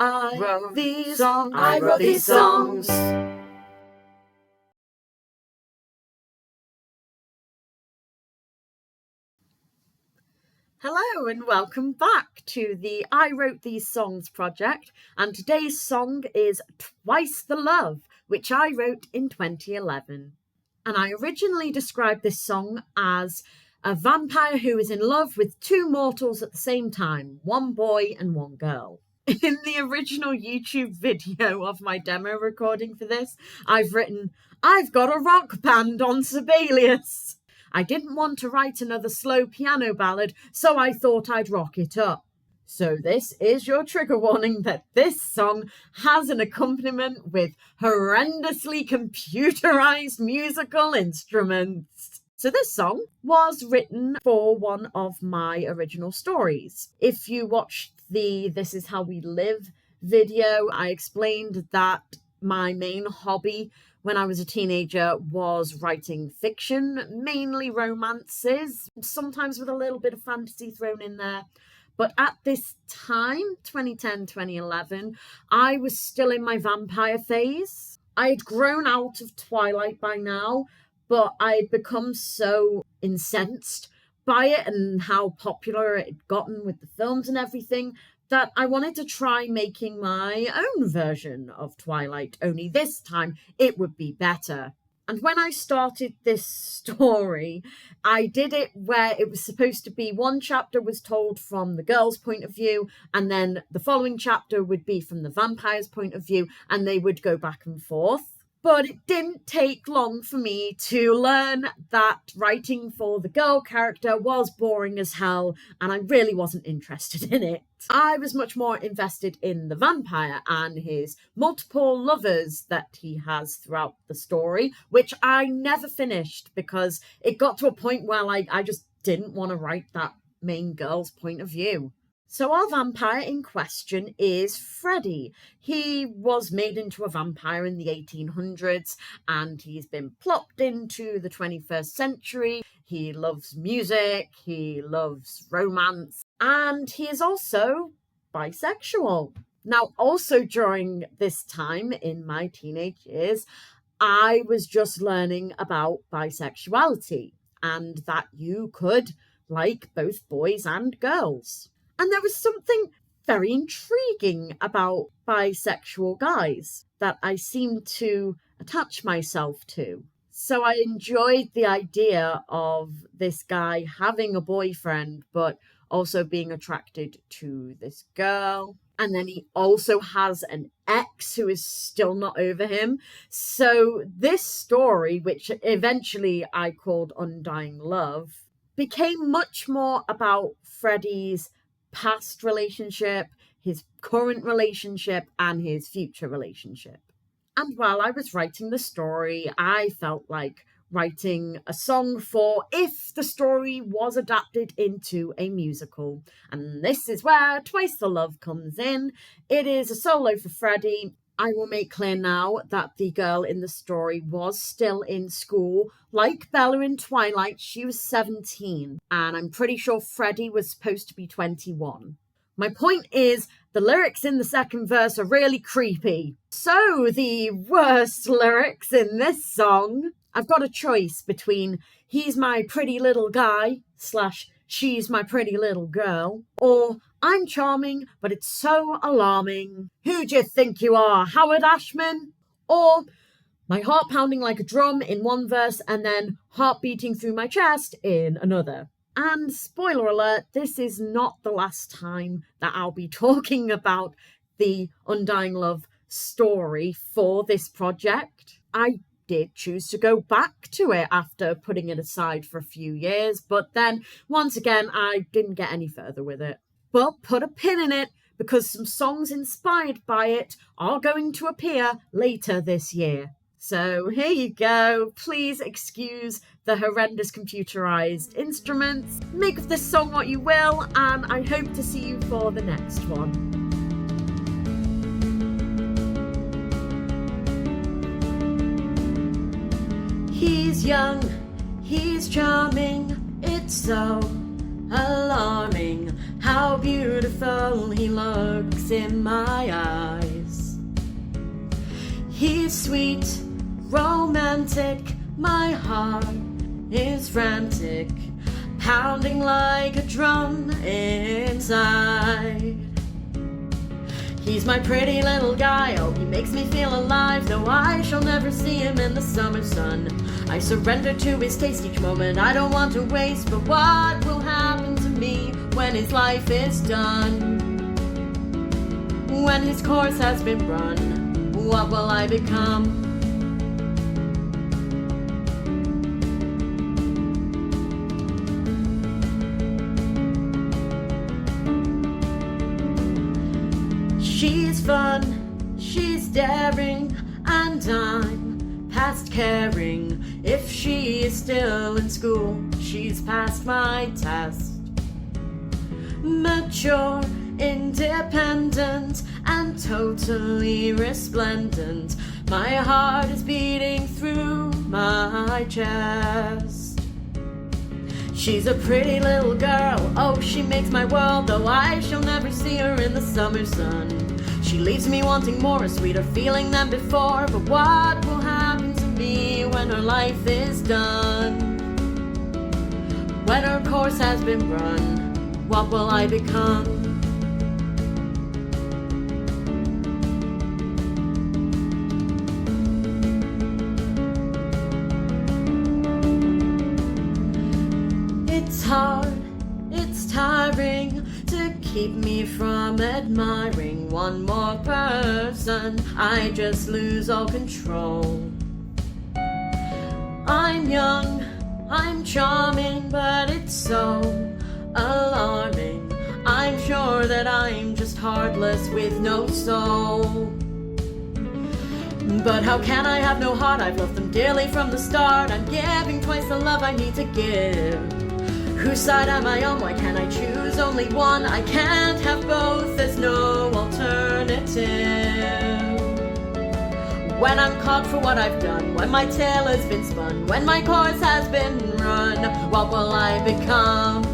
I wrote these songs. Hello and welcome back to the I Wrote These Songs project, and today's song is Twice the Love, which I wrote in 2011. And I originally described this song as a vampire who is in love with two mortals at the same time, one boy and one girl. In the original YouTube video of my demo recording for this, I've written, I've got a rock band on Sibelius. I didn't want to write another slow piano ballad, so I thought I'd rock it up. So this is your trigger warning that this song has an accompaniment with horrendously computerized musical instruments. So this song was written for one of my original stories. If you watched the This Is How We Live video, I explained that my main hobby when I was a teenager was writing fiction, mainly romances, sometimes with a little bit of fantasy thrown in there. But at this time, 2010, 2011, I was still in my vampire phase. I had grown out of Twilight by now, but I had become so incensed by it and how popular it had gotten with the films and everything that I wanted to try making my own version of Twilight, only this time it would be better. And when I started this story, I did it where it was supposed to be one chapter was told from the girl's point of view, and then the following chapter would be from the vampire's point of view, and they would go back and forth. But it didn't take long for me to learn that writing for the girl character was boring as hell, and I really wasn't interested in it. I was much more invested in the vampire and his multiple lovers that he has throughout the story, which I never finished because it got to a point where I just didn't want to write that main girl's point of view. So our vampire in question is Freddy. He was made into a vampire in the 1800s and he's been plopped into the 21st century. He loves music, he loves romance, and he is also bisexual. Now, also during this time in my teenage years, I was just learning about bisexuality and that you could like both boys and girls. And there was something very intriguing about bisexual guys that I seemed to attach myself to. So I enjoyed the idea of this guy having a boyfriend, but also being attracted to this girl. And then he also has an ex who is still not over him. So this story, which eventually I called Undying Love, became much more about Freddy's past relationship, his current relationship, and his future relationship. And while I was writing the story, I felt like writing a song for if the story was adapted into a musical. And this is where Twice the Love comes in. It is a solo for Freddy. I will make clear now that the girl in the story was still in school. Like Bella in Twilight, she was 17, and I'm pretty sure Freddy was supposed to be 21. My point is, the lyrics in the second verse are really creepy. So the worst lyrics in this song, I've got a choice between he's my pretty little guy / she's my pretty little girl, or I'm charming, but it's so alarming. Who do you think you are, Howard Ashman? Or my heart pounding like a drum in one verse and then heart beating through my chest in another. And spoiler alert, this is not the last time that I'll be talking about the Undying Love story for this project. I did choose to go back to it after putting it aside for a few years, but then once again, I didn't get any further with it. But put a pin in it because some songs inspired by it are going to appear later this year. So here you go. Please excuse the horrendous computerized instruments. Make of this song what you will, and I hope to see you for the next one. He's young, he's charming, it's so alarming how beautiful he looks in my eyes. He's sweet, romantic, my heart is frantic, pounding like a drum inside. He's my pretty little guy, oh, he makes me feel alive, though I shall never see him in the summer sun. I surrender to his taste each moment I don't want to waste, but what will happen to me when his life is done? When his course has been run, what will I become? She's fun, she's daring, and I'm past caring if she is still in school. She's passed my test. Mature, independent, and totally resplendent, my heart is beating through my chest. She's a pretty little girl, oh, she makes my world, though I shall never see her in the summer sun. She leaves me wanting more, a sweeter feeling than before, but what will happen to me when her life is done? When her course has been run, what will I become? It's hard, it's tiring to keep me from admiring one more person. I just lose all control. I'm young, I'm charming, but it's so alarming. I'm sure that I'm just heartless with no soul. But how can I have no heart? I've loved them dearly from the start. I'm giving twice the love I need to give. Whose side am I on? Why can't I choose only one? I can't have both, there's no alternative. When I'm caught for what I've done, when my tale has been spun, when my course has been run, what will I become?